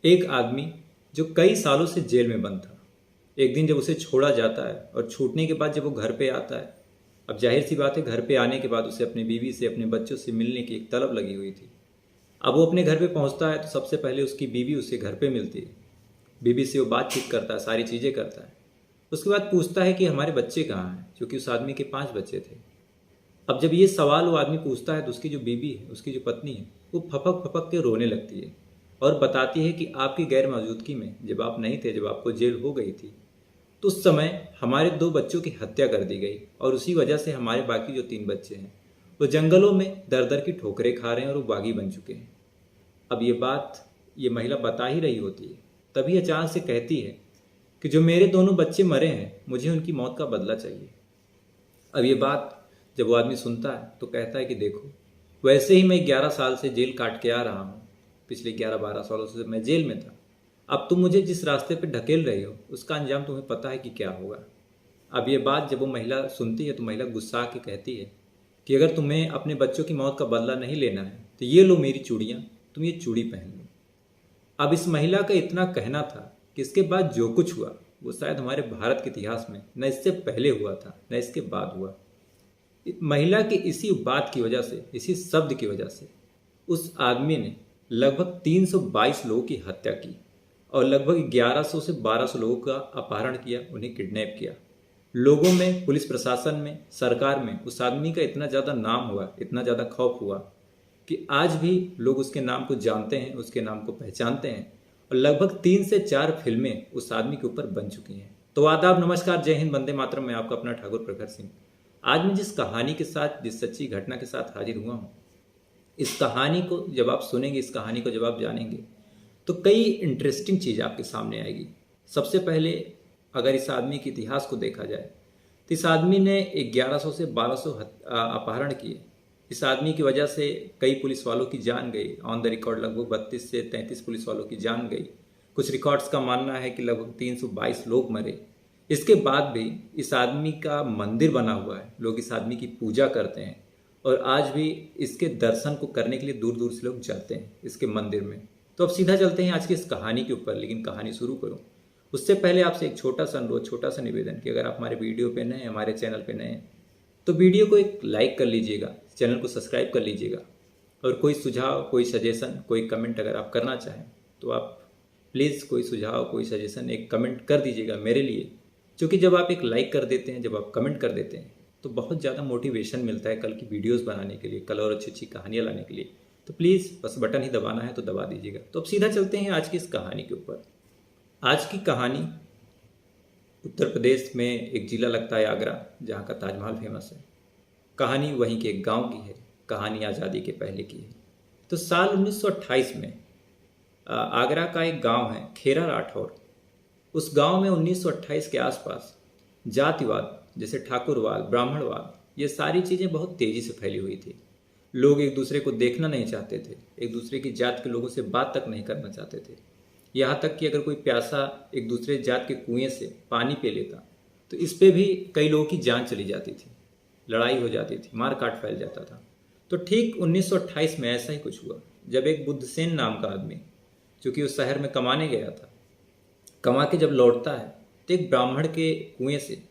एक आदमी जो कई सालों से जेल में बंद था, एक दिन जब उसे छोड़ा जाता है और छूटने के बाद जब वो घर पे आता है, अब जाहिर सी बात है घर पे आने के बाद उसे अपनी बीवी से, अपने बच्चों से मिलने की एक तलब लगी हुई थी। अब वो अपने घर पे पहुंचता है तो सबसे पहले उसकी बीवी उसे घर पे मिलती है। बीवी से वो बातचीत करता है, सारी चीज़ें करता है। उसके बाद पूछता है कि हमारे बच्चे कहाँ हैं, क्योंकि उस आदमी के 5 बच्चे थे। अब जब ये सवाल वो आदमी पूछता है तो उसकी जो बीवी है, उसकी जो पत्नी है, वो फपक फपक के रोने लगती है और बताती है कि आपकी गैर मौजूदगी में, जब आप नहीं थे, जब आपको जेल हो गई थी, तो उस समय हमारे 2 बच्चों की हत्या कर दी गई और उसी वजह से हमारे बाकी जो 3 बच्चे हैं वो जंगलों में दर दर की ठोकरें खा रहे हैं और वो बागी बन चुके हैं। अब ये बात ये महिला बता ही रही होती है, तभी अचानक से कहती है कि जो मेरे दोनों बच्चे मरे हैं, मुझे उनकी मौत का बदला चाहिए। अब ये बात जब वो आदमी सुनता है तो कहता है कि देखो, वैसे ही मैं 11 साल से जेल काट के आ रहा हूँ, पिछले 11-12 सालों से मैं जेल में था। अब तुम मुझे जिस रास्ते पे ढकेल रही हो उसका अंजाम तुम्हें पता है कि क्या होगा। अब ये बात जब वो महिला सुनती है तो महिला गुस्सा के कहती है कि अगर तुम्हें अपने बच्चों की मौत का बदला नहीं लेना है तो ये लो मेरी चूड़ियाँ, तुम ये चूड़ी पहन लो। अब इस महिला का इतना कहना था कि इसके बाद जो कुछ हुआ वो शायद हमारे भारत के इतिहास में न इससे पहले हुआ था न इसके बाद हुआ। महिला की इसी बात की वजह से, इसी शब्द की वजह से उस आदमी ने लगभग 322 लोगों की हत्या की और लगभग 1100 से 1200 लोगों का अपहरण किया, उन्हें किडनैप किया। लोगों में, पुलिस प्रशासन में, सरकार में उस आदमी का इतना ज़्यादा नाम हुआ, इतना ज़्यादा खौफ हुआ कि आज भी लोग उसके नाम को जानते हैं, उसके नाम को पहचानते हैं और लगभग 3 से 4 फिल्में उस आदमी के ऊपर बन चुकी हैं। तो आदाब, नमस्कार, जय हिंद, वंदे मातरम। मैं आपका अपना ठाकुर प्रखर सिंह। आज मैं जिस कहानी के साथ, जिस सच्ची घटना के साथ हाजिर हुआ हूँ, इस कहानी को जब आप सुनेंगे, इस कहानी को जब आप जानेंगे तो कई इंटरेस्टिंग चीज़ आपके सामने आएगी। सबसे पहले अगर इस आदमी के इतिहास को देखा जाए तो इस आदमी ने 1100 से 1200 अपहरण किए। इस आदमी की वजह से कई पुलिस वालों की जान गई। ऑन द रिकॉर्ड लगभग 32 से 33 पुलिस वालों की जान गई। कुछ रिकॉर्ड्स का मानना है कि लगभग 322 लोग मरे। इसके बाद भी इस आदमी का मंदिर बना हुआ है, लोग इस आदमी की पूजा करते हैं और आज भी इसके दर्शन को करने के लिए दूर दूर से लोग जाते हैं इसके मंदिर में। तो अब सीधा चलते हैं आज की इस कहानी के ऊपर, लेकिन कहानी शुरू करूं उससे पहले आपसे एक छोटा सा अनुरोध, छोटा सा निवेदन कि अगर आप हमारे वीडियो पे नए हैं, हमारे चैनल पे नए हैं, तो वीडियो को एक लाइक कर लीजिएगा, चैनल को सब्सक्राइब कर लीजिएगा और कोई सुझाव, कोई सजेशन, कोई कमेंट अगर आप करना चाहें तो आप प्लीज़ कोई सुझाव, कोई सजेशन एक कमेंट कर दीजिएगा मेरे लिए। क्योंकि जब आप एक लाइक कर देते हैं, जब आप कमेंट कर देते हैं तो बहुत ज़्यादा मोटिवेशन मिलता है कल की वीडियोस बनाने के लिए, कल और अच्छी अच्छी कहानियाँ लाने के लिए। तो प्लीज़ बस बटन ही दबाना है तो दबा दीजिएगा। तो अब सीधा चलते हैं आज की इस कहानी के ऊपर। आज की कहानी उत्तर प्रदेश में एक ज़िला लगता है आगरा, जहाँ का ताजमहल फेमस है। कहानी वहीं के एक गांव की है। कहानी आज़ादी के पहले की है। तो साल 1928 में आगरा का एक गांव है खेरा राठौर। उस गांव में 1928 के आसपास जातिवाद, जैसे ठाकुरवाद, ब्राह्मणवाद, ये सारी चीज़ें बहुत तेज़ी से फैली हुई थी। लोग एक दूसरे को देखना नहीं चाहते थे, एक दूसरे की जात के लोगों से बात तक नहीं करना चाहते थे। यहाँ तक कि अगर कोई प्यासा एक दूसरे जात के कुएं से पानी पी लेता तो इस पे भी कई लोगों की जान चली जाती थी, लड़ाई हो जाती थी, मार काट फैल जाता था। तो ठीक 1928 में ऐसा ही कुछ हुआ जब एक बुद्धसेन नाम का आदमी, चूँकि उस शहर में कमाने गया था, कमा के जब लौटता है तो एक ब्राह्मण के कुएं से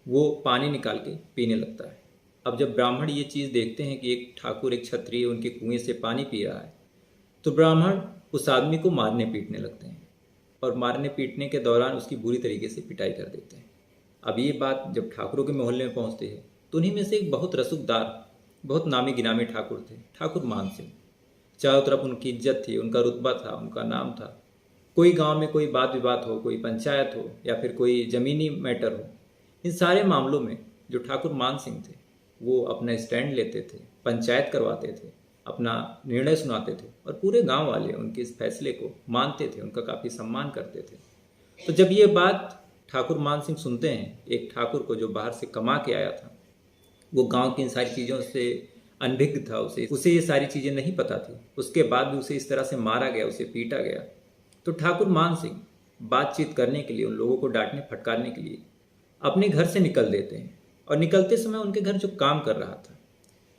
वो पानी निकाल के पीने लगता है। अब जब ब्राह्मण ये चीज़ देखते हैं कि एक ठाकुर, एक क्षत्रिय उनके कुएं से पानी पी रहा है, तो ब्राह्मण उस आदमी को मारने पीटने लगते हैं और मारने पीटने के दौरान उसकी बुरी तरीके से पिटाई कर देते हैं। अब ये बात जब ठाकुरों के मोहल्ले में पहुंचती है तो उन्हीं में से एक बहुत रसूखदार, बहुत नामी गिनामी ठाकुर थे, ठाकुर मान सिंह। चारों तरफ उनकी इज्जत थी, उनका रुतबा था, उनका नाम था। कोई गांव में कोई बात विवाद हो, कोई पंचायत हो या फिर कोई ज़मीनी मैटर हो, इन सारे मामलों में जो ठाकुर मान सिंह थे वो अपना स्टैंड लेते थे, पंचायत करवाते थे, अपना निर्णय सुनाते थे और पूरे गांव वाले उनके इस फैसले को मानते थे, उनका काफ़ी सम्मान करते थे। तो जब ये बात ठाकुर मान सिंह सुनते हैं, एक ठाकुर को जो बाहर से कमा के आया था, वो गांव की इन सारी चीज़ों से अनभिज्ञ था, उसे ये सारी चीज़ें नहीं पता थी, उसके बाद भी उसे इस तरह से मारा गया, उसे पीटा गया। तो ठाकुर मान सिंह बातचीत करने के लिए, उन लोगों को डांटने फटकारने के लिए अपने घर से निकल देते हैं और निकलते समय उनके घर जो काम कर रहा था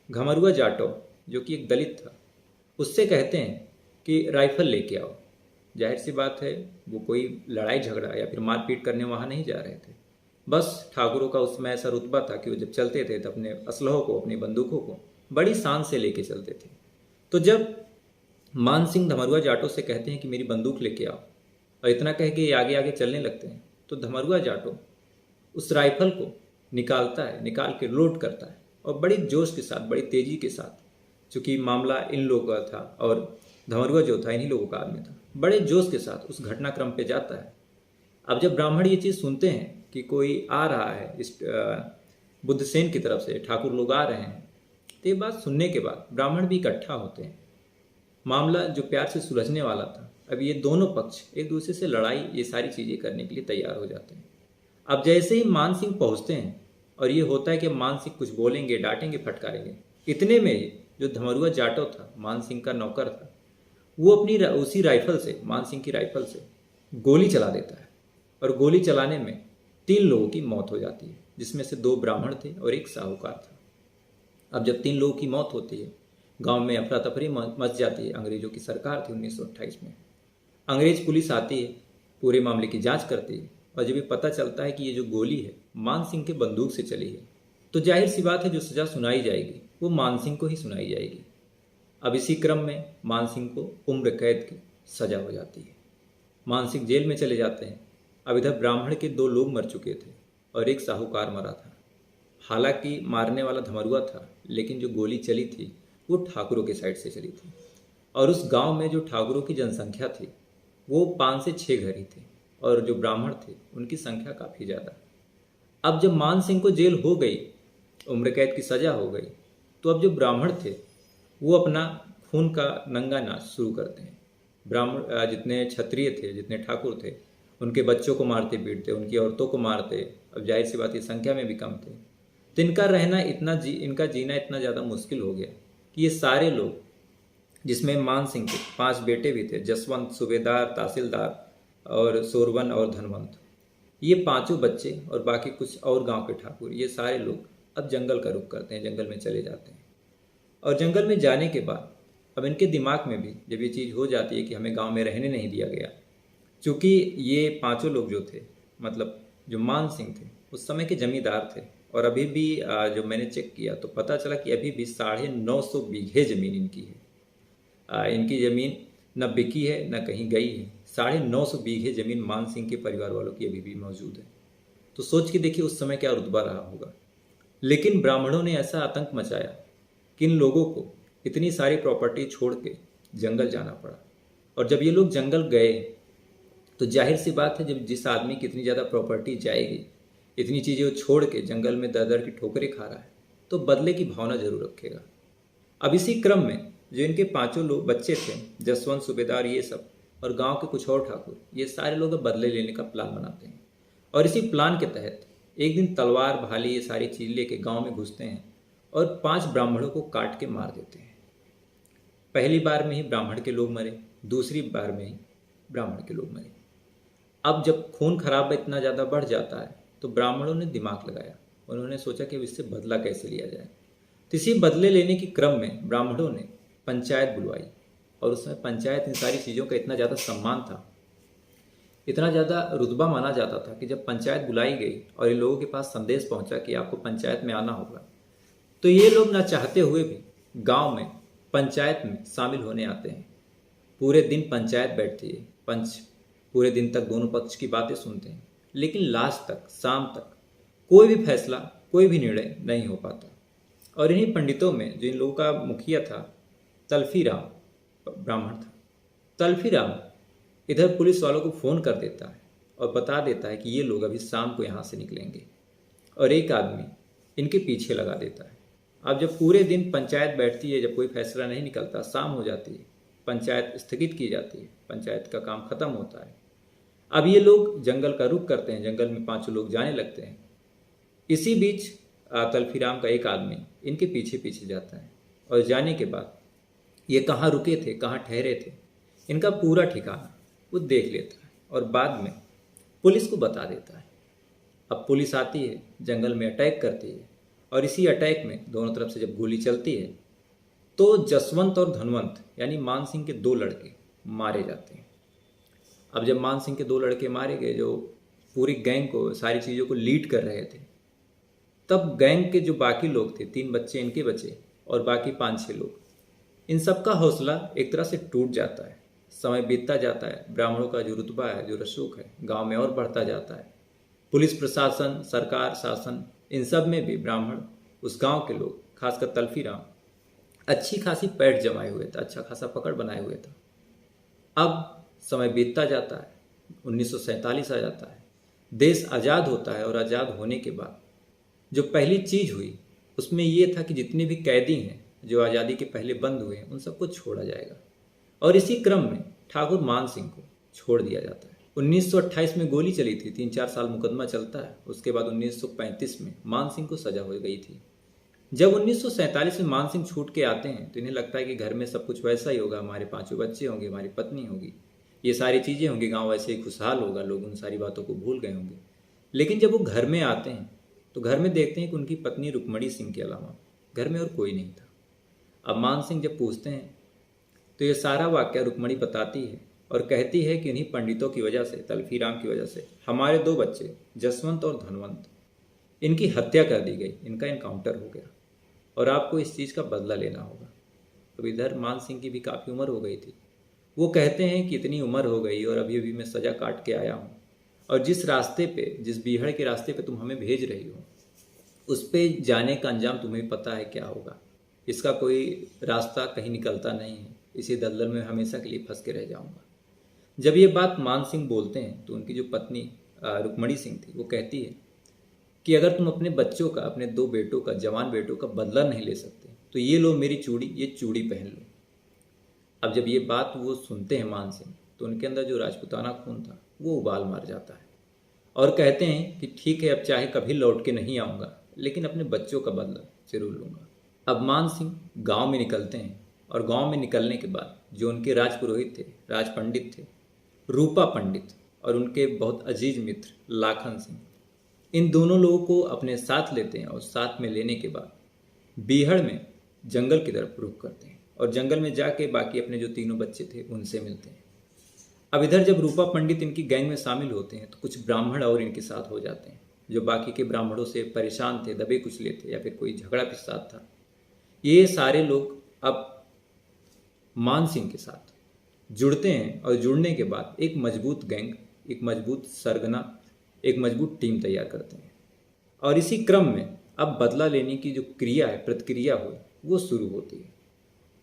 घमरुआ जाटव, जो कि एक दलित था, उससे कहते हैं कि राइफल लेके आओ। जाहिर सी बात है वो कोई लड़ाई झगड़ा या फिर मारपीट करने वहाँ नहीं जा रहे थे। बस ठाकुरों का उसमें ऐसा रुतबा था कि वो जब चलते थे तो अपने असलहों को, अपनी बंदूकों को बड़ी शान से लेके चलते थे। तो जब मान सिंह धमरुआ जाटो से कहते हैं कि मेरी बंदूक लेके आओ, और इतना कह के ये आगे आगे चलने लगते हैं, तो धमरुआ जाटो उस राइफल को निकालता है, निकाल के लोड करता है और बड़ी जोश के साथ, बड़ी तेजी के साथ, चूंकि मामला इन लोगों का था और धमरुआ जो था इन्हीं लोगों का आदमी था, बड़े जोश के साथ उस घटनाक्रम पे जाता है। अब जब ब्राह्मण ये चीज़ सुनते हैं कि कोई आ रहा है इस बुद्धसेन की तरफ से, ठाकुर लोग आ रहे हैं, तो ये बात सुनने के बाद ब्राह्मण भी इकट्ठा होते हैं। मामला जो प्यार से सुलझने वाला था, अब ये दोनों पक्ष एक दूसरे से लड़ाई, ये सारी चीज़ें करने के लिए तैयार हो जाते हैं। अब जैसे ही मान सिंह पहुँचते हैं और ये होता है कि मान सिंह कुछ बोलेंगे, डांटेंगे, फटकारेंगे, इतने में ही जो धमरुआ जाटो था, मान सिंह का नौकर था, वो अपनी उसी राइफल से, मान सिंह की राइफल से गोली चला देता है और गोली चलाने में 3 लोगों की मौत हो जाती है, जिसमें से 2 ब्राह्मण थे और 1 साहूकार था। अब जब 3 लोगों की मौत होती है, गांव में अफरा तफरी मच जाती है। अंग्रेजों की सरकार थी 1928 में। अंग्रेज पुलिस आती है, पूरे मामले की जांच करती है और जब ये पता चलता है कि ये जो गोली है मान सिंह के बंदूक से चली है, तो जाहिर सी बात है जो सज़ा सुनाई जाएगी वो मान सिंह को ही सुनाई जाएगी। अब इसी क्रम में मान सिंह को उम्र कैद की सज़ा हो जाती है। मान सिंह जेल में चले जाते हैं। अब इधर ब्राह्मण के 2 लोग मर चुके थे और 1 साहूकार मरा था। हालांकि मारने वाला धमरुआ था, लेकिन जो गोली चली थी वो ठाकुरों के साइड से चली थी और उस गांव में जो ठाकुरों की जनसंख्या थी वो 5 से 6 घर ही थे और जो ब्राह्मण थे उनकी संख्या काफ़ी ज़्यादा। अब जब मान सिंह को जेल हो गई, उम्र कैद की सज़ा हो गई, तो अब जो ब्राह्मण थे वो अपना खून का नंगा नाच शुरू करते हैं। ब्राह्मण जितने क्षत्रिय थे, जितने ठाकुर थे, उनके बच्चों को मारते पीटते, उनकी औरतों को मारते। अब जाहिर सी बात, ये संख्या में भी कम थे, तो इनका रहना इनका जीना इतना ज़्यादा मुश्किल हो गया कि ये सारे लोग, जिसमें मान सिंह के 5 बेटे भी थे, जसवंत, सूबेदार, तहसीलदार और सोरवन और धनवंत, ये 5 बच्चे और बाकी कुछ और गांव के ठाकुर, ये सारे लोग अब जंगल का रुख करते हैं, जंगल में चले जाते हैं। और जंगल में जाने के बाद अब इनके दिमाग में भी जब ये चीज़ हो जाती है कि हमें गांव में रहने नहीं दिया गया, चूँकि ये 5 लोग जो थे, मतलब जो मान सिंह थे उस समय के जमींदार थे और अभी भी जो मैंने चेक किया तो पता चला कि अभी भी 950 बीघे ज़मीन इनकी है। इनकी ज़मीन न बिकी है न कहीं गई है। 950 बीघे ज़मीन मान सिंह के परिवार वालों की अभी भी मौजूद है। तो सोच के देखिए उस समय क्या रुतबा रहा होगा। लेकिन ब्राह्मणों ने ऐसा आतंक मचाया कि इन लोगों को इतनी सारी प्रॉपर्टी छोड़ के जंगल जाना पड़ा। और जब ये लोग जंगल गए तो जाहिर सी बात है, जब जिस आदमी की इतनी ज़्यादा प्रॉपर्टी जाएगी, इतनी चीज़ें वो छोड़ के जंगल में दर दर की ठोकरें खा रहा है, तो बदले की भावना जरूर रखेगा। अब इसी क्रम में जो इनके 5 लोग बच्चे थे, जसवंत, सूबेदार, ये सब, और गांव के कुछ और ठाकुर, ये सारे लोग बदले लेने का प्लान बनाते हैं। और इसी प्लान के तहत एक दिन तलवार, भाली, ये सारी चीज़ लेके गांव में घुसते हैं और 5 ब्राह्मणों को काट के मार देते हैं। पहली बार में ही ब्राह्मण के लोग मरे, दूसरी बार में ही ब्राह्मण के लोग मरे। अब जब खून खराबा इतना ज़्यादा बढ़ जाता है तो ब्राह्मणों ने दिमाग लगाया। उन्होंने सोचा कि इससे बदला कैसे लिया जाए। तो इसी बदले लेने के क्रम में ब्राह्मणों ने पंचायत बुलवाई और उसमें पंचायत इन सारी चीज़ों का इतना ज़्यादा सम्मान था, इतना ज़्यादा रुतबा माना जाता था कि जब पंचायत बुलाई गई और इन लोगों के पास संदेश पहुंचा कि आपको पंचायत में आना होगा, तो ये लोग ना चाहते हुए भी गांव में पंचायत में शामिल होने आते हैं। पूरे दिन पंचायत बैठती है, पंच पूरे दिन तक दोनों पक्ष की बातें सुनते हैं, लेकिन लास्ट तक, शाम तक कोई भी फैसला, कोई भी निर्णय नहीं हो पाता। और इन्हीं पंडितों में जो इन लोगों का मुखिया था, तलफी राम ब्राह्मण था। तलफी राम इधर पुलिस वालों को फ़ोन कर देता है और बता देता है कि ये लोग अभी शाम को यहाँ से निकलेंगे, और एक आदमी इनके पीछे लगा देता है। अब जब पूरे दिन पंचायत बैठती है, जब कोई फैसला नहीं निकलता, शाम हो जाती है, पंचायत स्थगित की जाती है, पंचायत का काम खत्म होता है। अब ये लोग जंगल का रुख करते हैं, जंगल में 5 लोग जाने लगते हैं। इसी बीच तलफीराम का एक आदमी इनके पीछे पीछे जाता है और जाने के बाद ये कहाँ रुके थे, कहाँ ठहरे थे, इनका पूरा ठिकाना वो देख लेता है और बाद में पुलिस को बता देता है। अब पुलिस आती है, जंगल में अटैक करती है और इसी अटैक में दोनों तरफ से जब गोली चलती है तो जसवंत और धनवंत यानी मान सिंह के 2 लड़के मारे जाते हैं। अब जब मान सिंह के दो लड़के मारे गए जो पूरी गैंग को, सारी चीज़ों को लीड कर रहे थे, तब गैंग के जो बाकी लोग थे, 3 बच्चे इनके बचे और बाकी 5-6 लोग, इन सब का हौसला एक तरह से टूट जाता है। समय बीतता जाता है, ब्राह्मणों का जो रुतबा है, जो रसूख है, गांव में और बढ़ता जाता है। पुलिस प्रशासन, सरकार, शासन, इन सब में भी ब्राह्मण, उस गांव के लोग, खासकर तल्फी राम, अच्छी खासी पैठ जमाए हुए था, अच्छा खासा पकड़ बनाए हुए था। अब समय बीतता जाता है, 1947 आ जाता है, देश आज़ाद होता है और आज़ाद होने के बाद जो पहली चीज़ हुई उसमें ये था कि जितने भी कैदी हैं जो आज़ादी के पहले बंद हुए हैं उन सबको छोड़ा जाएगा। और इसी क्रम में ठाकुर मान सिंह को छोड़ दिया जाता है। 1928 में गोली चली थी, 3-4 साल मुकदमा चलता है। उसके बाद 1935 में मान सिंह को सजा हो गई थी। जब 1947 में मान सिंह छूट के आते हैं तो इन्हें लगता है कि घर में सब कुछ वैसा ही होगा, हमारे 5 बच्चे होंगे, हमारी पत्नी होगी, ये सारी चीज़ें होंगी, गांव वैसे ही खुशहाल होगा, लोग उन सारी बातों को भूल गए होंगे। लेकिन जब वो घर में आते हैं तो घर में देखते हैं कि उनकी पत्नी रुक्मणी सिंह के अलावा घर में और कोई नहीं था। अब मान सिंह जब पूछते हैं तो ये सारा वाक्य रुक्मणी बताती है और कहती है कि इन्हीं पंडितों की वजह से, तल्फी राम की वजह से हमारे 2 बच्चे जसवंत और धनवंत, इनकी हत्या कर दी गई, इनका इनकाउंटर हो गया और आपको इस चीज़ का बदला लेना होगा। अब इधर मान सिंह की भी काफ़ी उम्र हो गई थी। वो कहते हैं कि इतनी उम्र हो गई और अभी अभी मैं सज़ा काट के आया हूँ और जिस रास्ते पे, जिस बीहड़ के रास्ते पे तुम हमें भेज रही हो उस पे जाने का अंजाम तुम्हें पता है क्या होगा। इसका कोई रास्ता कहीं निकलता नहीं है, इसी दलदल में हमेशा के लिए फंस के रह जाऊंगा। जब ये बात मान सिंह बोलते हैं तो उनकी जो पत्नी रुक्मणी सिंह थी वो कहती है कि अगर तुम अपने बच्चों का, अपने 2 बेटों का, जवान बेटों का बदला नहीं ले सकते तो ये लो मेरी चूड़ी, ये चूड़ी पहन लो। अब जब ये बात वो सुनते हैं मान सिंह तो उनके अंदर जो राजपूताना खून था वो उबाल मार जाता है और कहते हैं कि ठीक है, अब चाहे कभी लौट के नहीं आऊँगा लेकिन अपने बच्चों का बदला जरूर लूँगा। अब मान सिंह गांव में निकलते हैं और गांव में निकलने के बाद जो उनके राजपुरोहित थे, राज पंडित थे, रूपा पंडित, और उनके बहुत अजीज मित्र लाखन सिंह, इन दोनों लोगों को अपने साथ लेते हैं और साथ में लेने के बाद बीहड़ में जंगल की तरफ रुख करते हैं और जंगल में जाके बाकी अपने जो 3 बच्चे थे उनसे मिलते हैं। अब इधर जब रूपा पंडित इनकी गैंग में शामिल होते हैं तो कुछ ब्राह्मण और इनके साथ हो जाते हैं जो बाकी के ब्राह्मणों से परेशान थे, दबे कुचले थे या फिर कोई झगड़ा फिसाद था। ये सारे लोग अब मान सिंह के साथ जुड़ते हैं और जुड़ने के बाद एक मजबूत गैंग, एक मजबूत सरगना, एक मजबूत टीम तैयार करते हैं। और इसी क्रम में अब बदला लेने की जो क्रिया है, प्रतिक्रिया हुई, वो शुरू होती है।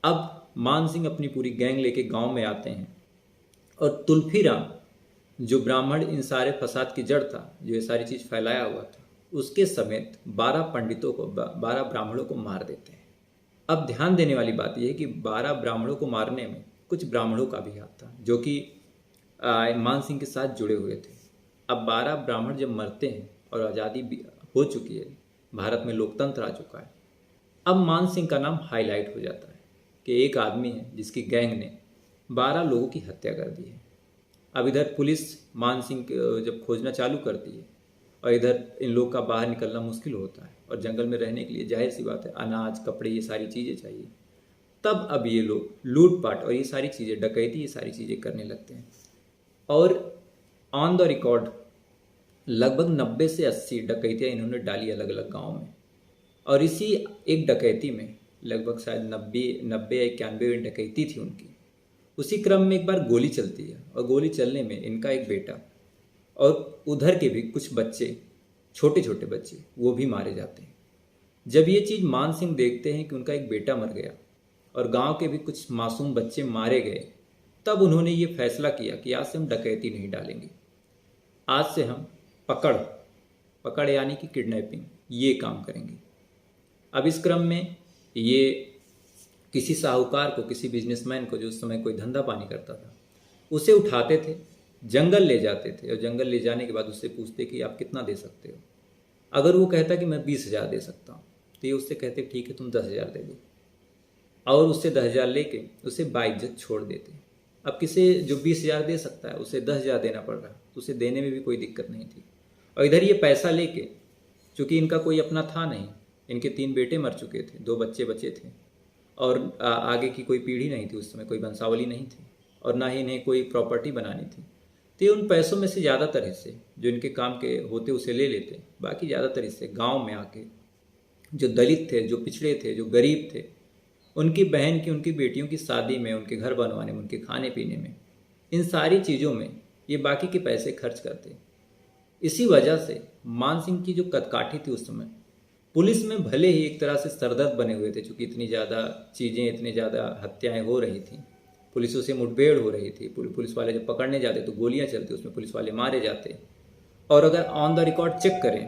अब मान सिंह अपनी पूरी गैंग लेके गांव में आते हैं और तुल्फी राम, जो ब्राह्मण इन सारे फसाद की जड़ था, जो ये सारी चीज़ फैलाया हुआ था, उसके समेत 12 पंडितों को, 12 ब्राह्मणों को मार देते हैं। अब ध्यान देने वाली बात यह है कि 12 ब्राह्मणों को मारने में कुछ ब्राह्मणों का भी हाथ था जो कि मान सिंह के साथ जुड़े हुए थे। अब 12 ब्राह्मण जब मरते हैं और आज़ादी हो चुकी है, भारत में लोकतंत्र आ चुका है, अब मान सिंह का नाम हाईलाइट हो जाता है कि एक आदमी है जिसकी गैंग ने 12 लोगों की हत्या कर दी है। अब इधर पुलिस मान सिंह जब खोजना चालू करती है और इधर इन लोग का बाहर निकलना मुश्किल होता है और जंगल में रहने के लिए जाहिर सी बात है अनाज, कपड़े, ये सारी चीज़ें चाहिए। तब अब ये लोग लूटपाट और ये सारी चीज़ें, डकैती, ये सारी चीज़ें करने लगते हैं। और ऑन द रिकॉर्ड लगभग 90 से 80 डकैतियाँ इन्होंने डाली अलग अलग गाँव में। और इसी एक डकैती में लगभग शायद 90 या 91 डकैती थी उनकी। उसी क्रम में एक बार गोली चलती है और गोली चलने में इनका एक बेटा और उधर के भी कुछ बच्चे, छोटे छोटे बच्चे, वो भी मारे जाते हैं। जब ये चीज़ मान सिंह देखते हैं कि उनका एक बेटा मर गया और गांव के भी कुछ मासूम बच्चे मारे गए, तब उन्होंने ये फैसला किया कि आज से हम डकैती नहीं डालेंगे, आज से हम पकड़ यानी कि किडनैपिंग, ये काम करेंगे। अब इस क्रम में ये किसी साहूकार को, किसी बिजनेसमैन को जो उस समय कोई धंधा पानी करता था, उसे उठाते थे, जंगल ले जाते थे और जंगल ले जाने के बाद उससे पूछते कि आप कितना दे सकते हो। अगर वो कहता कि मैं 20,000 दे सकता हूँ तो ये उससे कहते ठीक है तुम 10,000 दे दो, और उससे 10,000 लेके उसे बाइज्जत छोड़ देते। अब किसे जो 20,000 दे सकता है उसे 10,000 देना पड़ रहा, तो उसे देने में भी कोई दिक्कत नहीं थी। और इधर ये पैसा लेके, चूँकि इनका कोई अपना था नहीं, इनके 3 बेटे मर चुके थे, 2 बच्चे बचे थे और आगे की कोई पीढ़ी नहीं थी, उस समय कोई वंशावली नहीं थी और ना ही इन्हें कोई प्रॉपर्टी बनानी थी। तो ये उन पैसों में से ज़्यादातर हिस्से जो इनके काम के होते उसे ले लेते, बाकी ज़्यादातर हिस्से गांव में आके जो दलित थे, जो पिछड़े थे, जो गरीब थे, उनकी बहन की, उनकी बेटियों की शादी में, उनके घर बनवाने में, उनके खाने पीने में, इन सारी चीज़ों में ये बाकी के पैसे खर्च करते। इसी वजह से मान सिंह की जो कदकाठी थी उस समय, पुलिस में भले ही एक तरह से सरदर्द बने हुए थे, चूँकि इतनी ज़्यादा चीज़ें, इतनी ज़्यादा हत्याएं हो रही थी, पुलिसों से मुठभेड़ हो रही थी, पुलिस वाले जब पकड़ने जाते तो गोलियां चलती, उसमें पुलिस वाले मारे जाते। और अगर ऑन द रिकॉर्ड चेक करें,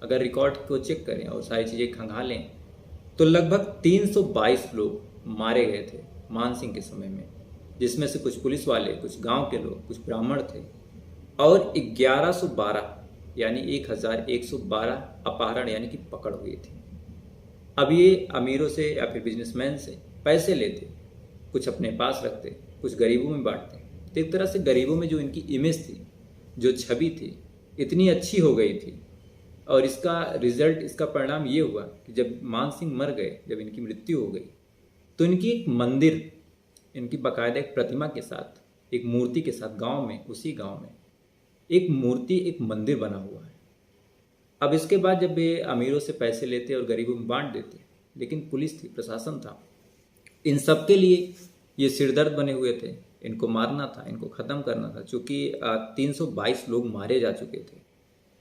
अगर रिकॉर्ड को चेक करें और सारी चीज़ें खंगालें, तो लगभग 322 लोग मारे गए थे मान सिंह के समय में, जिसमें से कुछ पुलिस वाले, कुछ गांव के लोग, कुछ ब्राह्मण थे, और 1112 यानी 1112 अपहरण यानी कि पकड़ हुई थी। अब ये अमीरों से या फिर बिजनेसमैन से पैसे लेते, कुछ अपने पास रखते, कुछ गरीबों में बांटते। तो एक तरह से गरीबों में जो इनकी इमेज थी, जो छवि थी, इतनी अच्छी हो गई थी। और इसका रिजल्ट, इसका परिणाम ये हुआ कि जब मान सिंह मर गए, जब इनकी मृत्यु हो गई, तो इनकी एक मंदिर, इनकी बाकायदा एक प्रतिमा के साथ, एक मूर्ति के साथ गांव में, उसी गांव में एक मूर्ति, एक मंदिर बना हुआ है। अब इसके बाद जब ये अमीरों से पैसे लेते और गरीबों में बांट देते, लेकिन पुलिस थी, प्रशासन था, इन सब के लिए ये सिरदर्द बने हुए थे। इनको मारना था, इनको ख़त्म करना था, चूँकि 322 लोग मारे जा चुके थे,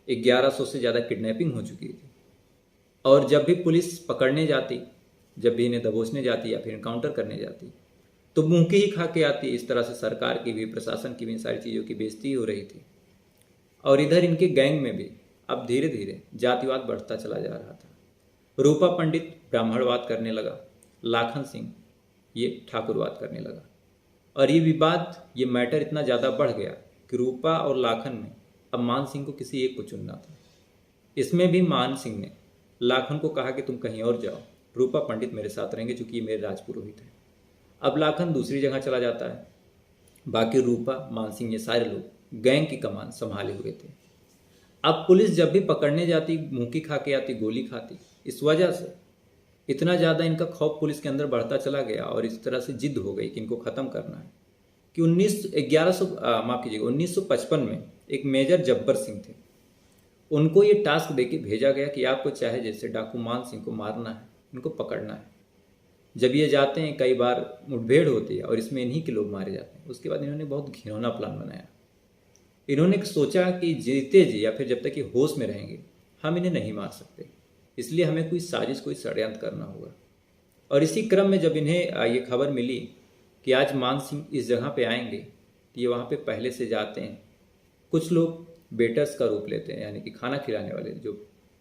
1100 से ज़्यादा किडनैपिंग हो चुकी थी। और जब भी पुलिस पकड़ने जाती, जब भी इन्हें दबोचने जाती या फिर इनकाउंटर करने जाती, तो मुँह की ही खा के आती। इस तरह से सरकार की भी, प्रशासन की भी इन सारी चीज़ों की बेइज्जती हो रही थी। और इधर इनके गैंग में भी अब धीरे धीरे जातिवाद बढ़ता चला जा रहा था। रूपा पंडित ब्राह्मणवाद करने लगा, लाखन सिंह ये ठाकुरवाद करने लगा। और ये विवाद, ये मैटर इतना ज़्यादा बढ़ गया कि रूपा और लाखन में अब मान सिंह को किसी एक को चुनना था। इसमें भी मान सिंह ने लाखन को कहा कि तुम कहीं और जाओ, रूपा पंडित मेरे साथ रहेंगे, चूँकि ये मेरे राजपुरोहित हैं। अब लाखन दूसरी जगह चला जाता है, बाकी रूपा, मान सिंह, ये सारे लोग गैंग की कमान संभाले हुए थे। अब पुलिस जब भी पकड़ने जाती, मुँह की खा के आती, गोली खाती। इस वजह से इतना ज़्यादा इनका खौफ पुलिस के अंदर बढ़ता चला गया और इस तरह से जिद हो गई कि इनको ख़त्म करना है कि 1955 में एक मेजर जब्बर सिंह थे, उनको ये टास्क देके भेजा गया कि आपको चाहे जैसे डाकू मान सिंह को मारना है, इनको पकड़ना है। जब ये जाते हैं, कई बार मुठभेड़ होती है और इसमें इन्हीं के लोग मारे जाते हैं। उसके बाद इन्होंने बहुत घिनौना प्लान बनाया। इन्होंने सोचा कि जीते जी या फिर जब तक ये होश में रहेंगे, हम इन्हें नहीं मार सकते, इसलिए हमें कोई साजिश, कोई षड्यंत्र करना होगा। और इसी क्रम में जब इन्हें ये खबर मिली कि आज मान सिंह इस जगह पे आएंगे, तो ये वहाँ पे पहले से जाते हैं। कुछ लोग वेटर्स का रूप लेते हैं, यानी कि खाना खिलाने वाले, जो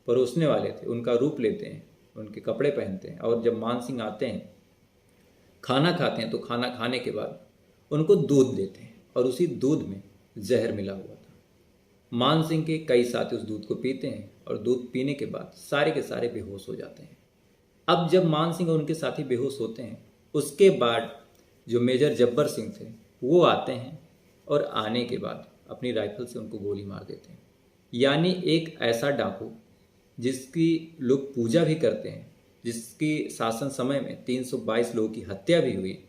परोसने वाले थे, उनका रूप लेते हैं, उनके कपड़े पहनते हैं। और जब मान सिंह आते हैं, खाना खाते हैं, तो खाना खाने के बाद उनको दूध देते हैं और उसी दूध में जहर मिला हुआ था। मान सिंह के कई साथी उस दूध को पीते हैं और दूध पीने के बाद सारे के सारे बेहोश हो जाते हैं। अब जब मान सिंह और उनके साथी बेहोश होते हैं, उसके बाद जो मेजर जब्बर सिंह थे वो आते हैं और आने के बाद अपनी राइफल से उनको गोली मार देते हैं। यानी एक ऐसा डाकू जिसकी लोग पूजा भी करते हैं, जिसकी शासन समय में 322 लोगों की हत्या भी हुई,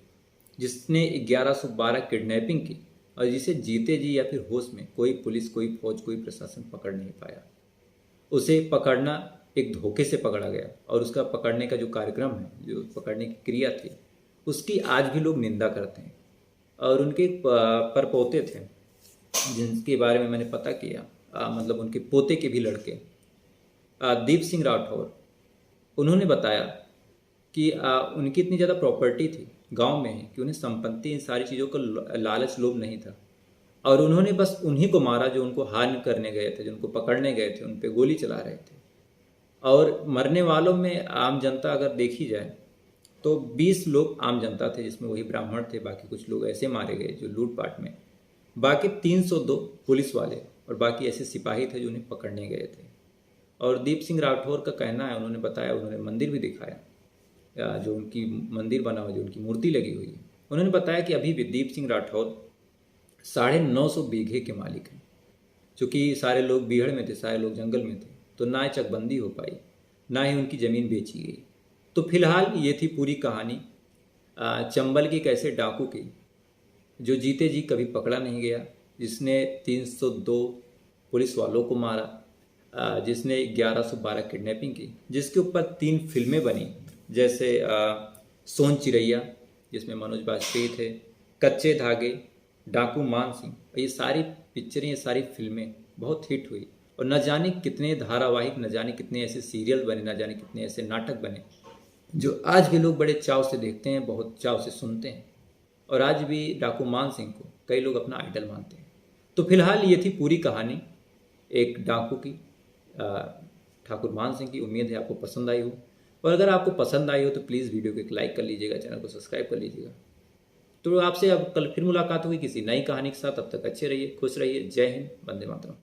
जिसने 1112 किडनैपिंग की, और जिसे जीते जी या फिर होश में कोई पुलिस, कोई फौज, कोई प्रशासन पकड़ नहीं पाया। उसे पकड़ना एक धोखे से पकड़ा गया और उसका पकड़ने का जो कार्यक्रम है, जो पकड़ने की क्रिया थी, उसकी आज भी लोग निंदा करते हैं। और उनके परपोते थे जिनके बारे में मैंने पता किया, मतलब उनके पोते के भी लड़के, दीप सिंह राठौर, उन्होंने बताया कि उनकी इतनी ज़्यादा प्रॉपर्टी थी गांव में ही कि उन्हें संपत्ति, इन सारी चीज़ों का लालच, लोभ नहीं था। और उन्होंने बस उन्हीं को मारा जो उनको हार्म करने गए थे, जो उनको पकड़ने गए थे, उन पे गोली चला रहे थे। और मरने वालों में आम जनता अगर देखी जाए तो 20 लोग आम जनता थे, जिसमें वही ब्राह्मण थे, बाकी कुछ लोग ऐसे मारे गए जो लूटपाट में, बाकी 302 पुलिस वाले और बाकी ऐसे सिपाही थे जो उन्हें पकड़ने गए थे। और दीप सिंह राठौर का कहना है, उन्होंने बताया, उन्होंने मंदिर भी दिखाया, जो उनकी मंदिर बना हुआ, जो उनकी मूर्ति लगी हुई है। उन्होंने बताया कि अभी भी दीप सिंह राठौर 950 बीघे के मालिक हैं। चूँकि सारे लोग बीहड़ में थे, सारे लोग जंगल में थे, तो ना चकबंदी हो पाई, ना ही उनकी ज़मीन बेची गई। तो फिलहाल ये थी पूरी कहानी चंबल की एक ऐसे डाकू की जो जीते जी कभी पकड़ा नहीं गया, जिसने 302 पुलिस वालों को मारा, जिसने 1112 किडनैपिंग की, जिसके ऊपर 3 फिल्में बनी, जैसे सोन चिरैया जिसमें मनोज बाजपेयी थे, कच्चे धागे, डाकू मान सिंह। ये सारी पिक्चरें, ये सारी फिल्में बहुत हिट हुई और न जाने कितने धारावाहिक, न जाने कितने ऐसे सीरियल बने, न जाने कितने ऐसे नाटक बने जो आज भी लोग बड़े चाव से देखते हैं, बहुत चाव से सुनते हैं। और आज भी डाकू मान सिंह को कई लोग अपना आइडल मानते हैं। तो फिलहाल ये थी पूरी कहानी एक डाकू की, ठाकुर मान सिंह की। उम्मीद है आपको पसंद आई हो, और अगर आपको पसंद आई हो तो प्लीज़ वीडियो को एक लाइक कर लीजिएगा, चैनल को सब्सक्राइब कर लीजिएगा। तो आपसे अब कल फिर मुलाकात होगी किसी नई कहानी के साथ। तब तक अच्छे रहिए, खुश रहिए। जय हिंद, वंदे मातरम।